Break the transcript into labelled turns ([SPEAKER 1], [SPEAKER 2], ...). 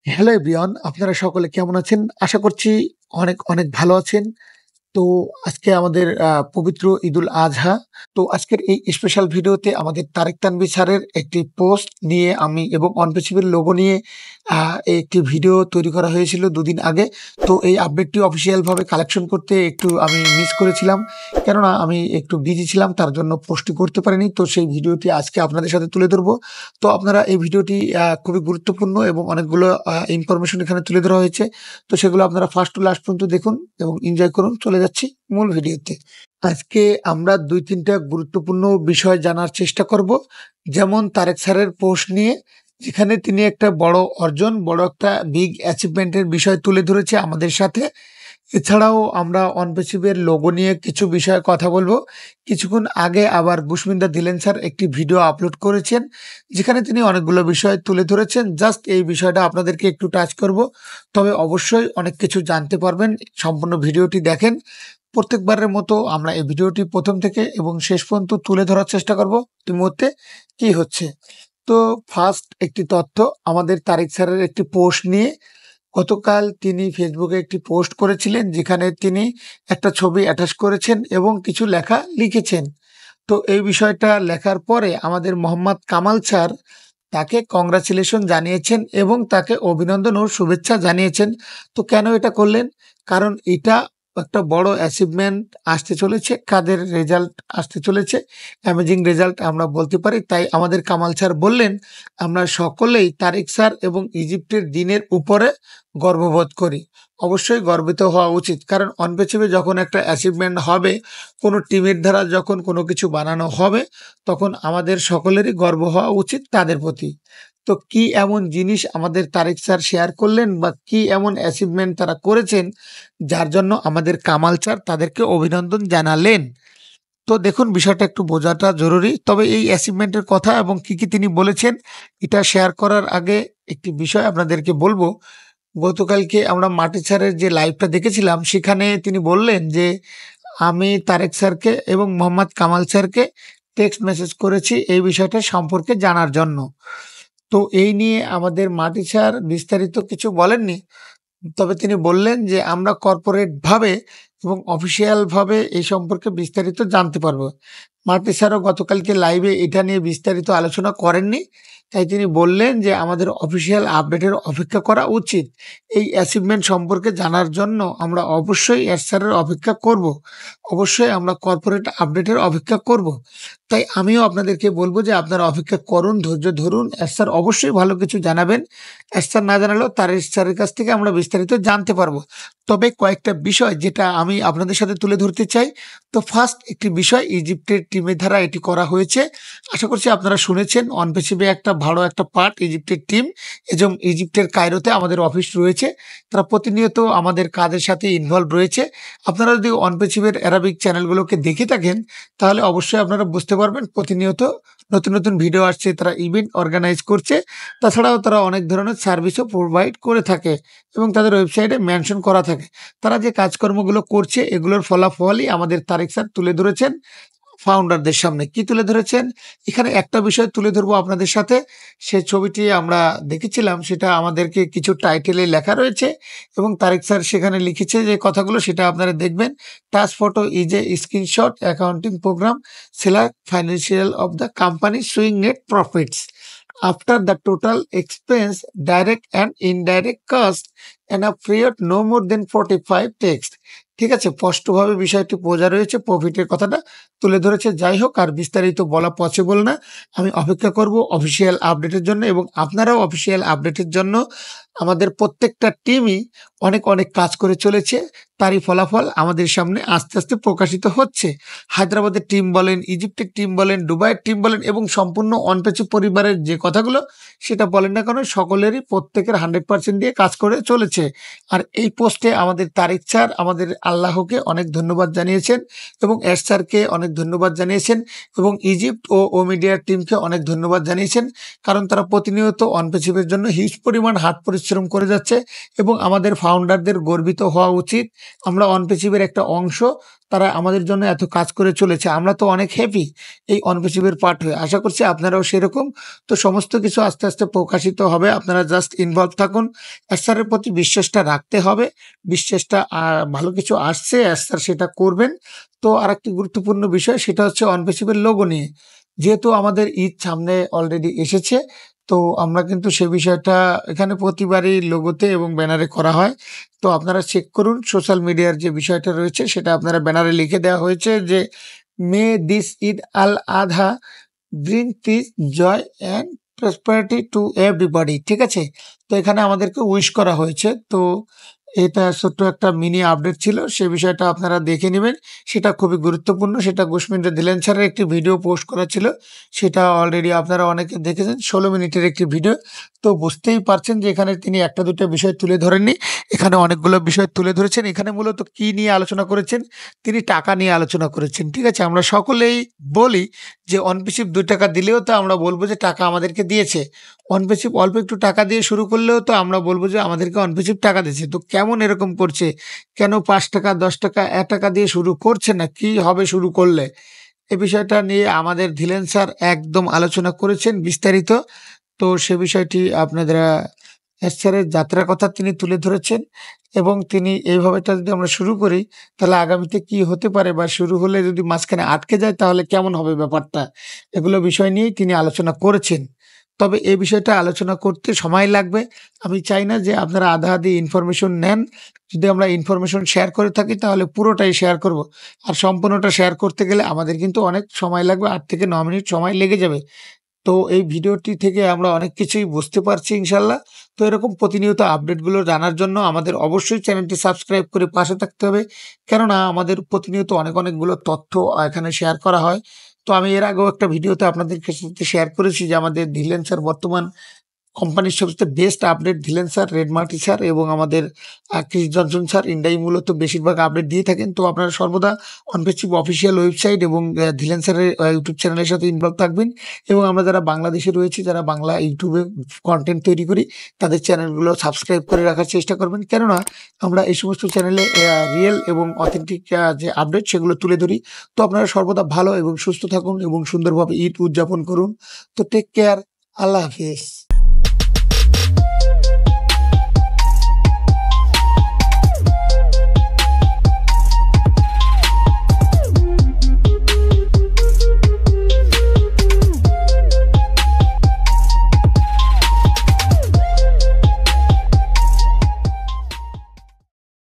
[SPEAKER 1] Hello everyone, আপনারা সকলে কেমন আছেন? আশা করছি অনেক, অনেক ভালো আছেন। তো আজকে আমাদের পবিত্র ঈদুল আজহা। তো আজকের এই স্পেশাল ভিডিওতে আমাদের তারেক তানভীর স্যারের একটি পোস্ট নিয়ে আমি এবং অনপেছিভির লোগো নিয়ে আ একটি ভিডিও তৈরি করা হয়েছিল ২ দিন আগে। তো এই আপডেটটি অফিসিয়াল ভাবে কালেকশন করতে একটু আমি মিস করেছিলাম। কেননা আমি একটু বিজি ছিলাম, তার জন্য পোস্টটি করতে পারিনি। তো সেই ভিডিওটি আজকে আপনাদের সাথে তুলে ধরব। তো আপনারা এই ভিডিওটি খুবই গুরুত্বপূর্ণ এবং অনেকগুলো ইনফরমেশন এখানে তুলে ধরা হয়েছে। তো সেগুলো আপনারা ফার্স্ট টু লাস্ট পর্যন্ত দেখুন এবং এনজয় করুন। চলে যাচ্ছি মূল ভিডিওতে। আজকে আমরা ২-৩ টা গুরুত্বপূর্ণ বিষয় জানার চেষ্টা করব। যেমন তারেক স্যারের পোস্ট নিয়ে, যেখানে তিনি একটা বড় অর্জন, বড় একটা বিগ অ্যাচিভমেন্ট এর বিষয় তুলে ধরেছে আমাদের সাথে। এছাড়াও আমরা অনপেসিভের লোগো নিয়ে কিছু বিষয়ে কথা বলবো। কিছুক্ষণ আগে আবার বুশমিন্দা দিলেন স্যার একটি ভিডিও আপলোড করেছেন, যেখানে তিনি অনেকগুলো বিষয় তুলে ধরেছেন। জাস্ট এই বিষয়টা আপনাদেরকে একটু টাচ করব। তবে অবশ্যই অনেক কিছু জানতে পারবেন। সম্পূর্ণ ভিডিওটি দেখেন। প্রত্যেকবারের মতো আমরা এই ভিডিওটি ১ম থেকে এবং শেষ পর্যন্ত তুলে ধরার চেষ্টা করব এই মুহূর্তে কি হচ্ছে। তো ফার্স্ট একটি তথ্য আমাদের তারেক স্যারের একটি পোস্ট নিয়ে। গতকাল তিনি ফেসবুকে একটি পোস্ট করেছিলেন, যেখানে তিনি একটা ছবি অ্যাটাচ করেছেন এবং কিছু লেখা লিখেছেন। তো এই বিষয়টা লেখার পরে আমাদের মোহাম্মদ কামাল স্যার তাকে কংগ্রাচুলেশন জানিয়েছেন এবং তাকে অভিনন্দন ও শুভেচ্ছা জানিয়েছেন। তো কেন এটা করলেন? কারণ এটা একটা বড় অ্যাচিভমেন্ট আসতে চলেছে, কাদের রেজাল্ট আসতে চলেছে, অ্যামেজিং রেজাল্ট আমরা বলতে পারি। তাই আমাদের কামাল স্যার বললেন, আমরা সকলেই তারেক স্যার এবং ইজিপ্টের দিনের উপরে গর্ববোধ করি। অবশ্যই গর্বিত হওয়া উচিত, কারণ অনপেছিভে যখন একটা অ্যাচিভমেন্ট হবে, কোনো টিমের দ্বারা যখন কোনো কিছু বানানো হবে, তখন আমাদের সকলেরই গর্ব হওয়া উচিত তাদের প্রতি। তো কি এমন জিনিস আমাদের তারেক স্যার শেয়ার করলেন বা কি এমন অ্যাচিভমেন্ট তারা করেছেন, যার জন্য আমাদের কামাল স্যার তাদেরকে অভিনন্দন জানালেন? তো দেখুন, বিষয়টা একটু বোঝাটা জরুরি। তবে এই অ্যাচিভমেন্টের কথা এবং কি তিনি বলেছেন, এটা শেয়ার করার আগে একটি বিষয় আপনাদেরকে বলবো। গতকালকে আমরা মাটি স্যারের যে লাইভটা দেখেছিলাম, সেখানে তিনি বললেন যে, "আমি তারেক স্যারকে এবং মোহাম্মদ কামাল স্যারকে টেক্সট মেসেজ করেছি এই বিষয়টা সম্পর্কে জানার জন্য।" তো এই নিয়ে আমাদের মাটি স্যার বিস্তারিত কিছু বলেননি। তবে তিনি বললেন যে, "আমরা কর্পোরেট ভাবে এবং অফিসিয়াল ভাবে এই সম্পর্কে বিস্তারিত জানতে পারবো।" মার্টি স্যারও গতকালকে লাইভে এটা নিয়ে বিস্তারিত আলোচনা করেননি। তাই তিনি বললেন যে, "আমাদের অফিসিয়াল আপডেটের অপেক্ষা করা উচিত। এই অ্যাচিভমেন্ট সম্পর্কে জানার জন্য আমরা অবশ্যই এস স্যারের অপেক্ষা করব। অবশ্যই আমরা কর্পোরেট আপডেটের অপেক্ষা করব।" তাই আমিও আপনাদেরকে বলব যে, আপনারা অপেক্ষা করুন, ধৈর্য ধরুন। এস স্যার অবশ্যই ভালো কিছু জানাবেন। এস স্যার না জানালেও তারেক স্যারের কাছ থেকে আমরা বিস্তারিত জানতে পারবো। তবে কয়েকটা বিষয় যেটা আমি আপনাদের সাথে তুলে ধরতে চাই। তো ফার্স্ট একটি বিষয়, ইজিপ্টের টিমের দ্বারা এটি করা হয়েছে। আশা করছি আপনারা শুনেছেন, অনপেছিভে একটা ভালো একটা পার্ট ইজিপ্টের টিম এবং ইজিপ্টের কায়রোতে আমাদের অফিস রয়েছে। তারা প্রতিনিয়ত আমাদের কাজের সাথে ইনভলভ রয়েছে। আপনারা যদি অনপেছিভের অ্যারাবিক চ্যানেলগুলোকে দেখে থাকেন, তাহলে অবশ্যই আপনারা বুঝতে পারবেন প্রতিনিয়ত নতুন, নতুন ভিডিও আসছে, তারা ইভেন্ট অর্গানাইজ করছে। তাছাড়াও তারা অনেক ধরনের সার্ভিসও প্রোভাইড করে থাকে এবং তাদের ওয়েবসাইটে মেনশন করা থাকে। তারা যে কাজকর্মগুলো করছে, এগুলোর ফলাফলই আমাদের তারেক স্যার তুলে ধরেছেন ফাউন্ডারদের সামনে। কি তুলে ধরেছেন? এখানে একটা বিষয় তুলে ধরবো আপনাদের সাথে। সে ছবিটি আমরা দেখেছিলাম, সেটা আমাদেরকে কিছু টাইটেলে লেখা রয়েছে এবং তারেক স্যার সেখানে লিখেছে যে কথাগুলো, সেটা আপনারা দেখবেন। Touch photo is a screenshot accounting program select financial of the company showing net profits after the total expense, direct and indirect cost and a period no more than 45 text। ঠিক আছে? স্পষ্টভাবে বিষয়টি বোঝা রয়েছে, প্রফিটের কথাটা তুলে ধরেছে। যাই হোক, আর বিস্তারিত বলা পসিবল না। আমি অপেক্ষা করব অফিসিয়াল আপডেটের জন্য এবং আপনারাও অফিসিয়াল আপডেটের জন্য। আমাদের প্রত্যেকটা টিমই অনেক, অনেক কাজ করে চলেছে। তারই ফলাফল আমাদের সামনে আস্তে, আস্তে প্রকাশিত হচ্ছে। হায়দ্রাবাদের টিম বলেন, ইজিপ্টের টিম বলেন, দুবাইয়ের টিম বলেন এবং সম্পূর্ণ অনপেচু পরিবারের যে কথাগুলো, সেটা বলেন না কেন, সকলেরই প্রত্যেকের 100% দিয়ে কাজ করে চলেছে। আর এই পোস্টে আমাদের তারেক স্যার আমাদের আল্লাহকে অনেক ধন্যবাদ জানিয়েছেন এবং এস স্যারকে অনেক ধন্যবাদ জানিয়েছেন এবং ইজিপ্ট ও মিডিয়ার টিমকে অনেক ধন্যবাদ জানিয়েছেন। কারণ তারা প্রতিনিয়ত অনপেছিভের জন্য হিউজ পরিমাণ হার্ড পরিশ্রম পরিশ্রম করে যাচ্ছে এবং আমাদের ফাউন্ডারদের গর্বিত হওয়া উচিত। আমরা অনপেসিভের একটা অংশ। তারা আমাদের জন্য এত কাজ করে চলেছে। আমরা তো অনেক হ্যাপি এই অনপেসিভের পার্ট হয়ে। আশা করছি আপনারাও সেরকম। তো সমস্ত কিছু আস্তে, আস্তে প্রকাশিত হবে। আপনারা জাস্ট ইনভলভ থাকুন। এসআরের প্রতি বিশ্বাসটা রাখতে হবে। বিশ্বাসটা ভালো কিছু আসছে, এসআর সেটা করবেন। তো আরেকটি গুরুত্বপূর্ণ বিষয় সেটা হচ্ছে অনপেসিভের লোগো নিয়ে। যেহেতু আমাদের ঈদ সামনে অলরেডি এসেছে, তো আমরা কিন্তু সে বিষয়টা এখানে প্রতিবারই লোগোতে এবং ব্যানারে করা হয়। তো আপনারা চেক করুন সোশ্যাল মিডিয়ার যে বিষয়টা রয়েছে সেটা আপনারা ব্যানারে লিখে দেওয়া হয়েছে যে, "মে this Eid al Adha bring peace, joy and prosperity to everybody." ঠিক আছে? তো এখানে আমাদেরকে উইশ করা হয়েছে। তো এটা ছোট্ট একটা মিনি আপডেট ছিল। সে বিষয়টা আপনারা দেখে নিবেন। সেটা খুবই গুরুত্বপূর্ণ। সেটা গোশমিনরা দিলেন স্যারের একটি ভিডিও পোস্ট করা ছিল। সেটা অলরেডি আপনারা অনেকে দেখেছেন। ১৬ মিনিটের একটি ভিডিও। তো বুঝতেই পারছেন যে এখানে তিনি ১ টা ২ টা বিষয় তুলে ধরেননি। এখানে অনেকগুলো বিষয় তুলে ধরেছেন। এখানে মূলত কি নিয়ে আলোচনা করেছেন? তিনি টাকা নিয়ে আলোচনা করেছেন। ঠিক আছে? আমরা সকলেই বলি যে অনপেসিভ ৳২ দিলেও তো আমরা বলব যে টাকা আমাদেরকে দিয়েছে। অনপেসিভ অল্প একটু টাকা দিয়ে শুরু করলেও তো আমরা বলব যে আমাদেরকে অনপেসিভ টাকা দিয়েছে। তো কেমন এরকম করছে? কেন ৳৫, ৳১০, ৳১ দিয়ে শুরু করছে না? কি হবে শুরু করলে? এ বিষয়টা নিয়ে আমাদের ধীলেন স্যার একদম আলোচনা করেছেন বিস্তারিত। তো সে বিষয়টি আপনারা স্যারের যাত্রার কথা তিনি তুলে ধরেছেন এবং তিনি এইভাবেটা যদি আমরা শুরু করি, তাহলে আগামীতে কি হতে পারে বা শুরু হলে যদি মাঝখানে আটকে যায় তাহলে কেমন হবে ব্যাপারটা? এগুলো বিষয় নিয়েই তিনি আলোচনা করেছেন। তবে এই বিষয়টা আলোচনা করতে সময় লাগবে। আমি চাই না যে আপনারা আধা-আধি ইনফরমেশন নেন। যদি আমরা ইনফরমেশন শেয়ার করে থাকি তাহলে পুরোটাই শেয়ার করব। আর সম্পূর্ণটা শেয়ার করতে গেলে আমাদের কিন্তু অনেক সময় লাগবে। ৮ থেকে ৯ মিনিট সময় লেগে যাবে। তো এই ভিডিওটি থেকে আমরা অনেক কিছুই বুঝতে পারছি ইনশাআল্লাহ। তো এরকম প্রতিনিয়ত আপডেটগুলো জানার জন্য আমাদের অবশ্যই চ্যানেলটি সাবস্ক্রাইব করে পাশে থাকতে হবে। কেননা আমাদের প্রতিনিয়ত অনেকগুলো তথ্য এখানে শেয়ার করা হয়। তো আমি এর আগেও একটা ভিডিওতে আপনাদেরকে সাথে শেয়ার করেছি যে আমাদের ধীলেন স্যার বর্তমান কোম্পানির সবচেয়ে best update ধীলেন sir, red মার্টি sir এবং আমাদের ক্রিস জনসন স্যার ইন্ডাই মূলত বেশিরভাগ আপডেট দিয়ে থাকেন। তো আপনারা সর্বদা অনপেসিভ অফিসিয়াল ওয়েবসাইট এবং ধীলেন স্যারের ইউটিউব চ্যানেলের সাথে ইনভলভ থাকবেন এবং আমরা যারা বাংলাদেশে রয়েছি, যারা বাংলা ইউটিউবে কনটেন্ট তৈরি করি, তাদের চ্যানেলগুলো সাবস্ক্রাইব করে রাখার চেষ্টা করবেন। কেননা আমরা এই সমস্ত চ্যানেলে রিয়েল এবং অথেন্টিক যে আপডেট সেগুলো তুলে ধরি। তো আপনারা সর্বদা ভালো এবং সুস্থ থাকুন এবং সুন্দরভাবে ঈদ উদযাপন করুন। তো টেক কেয়ার। আল্লাহ হাফেজ।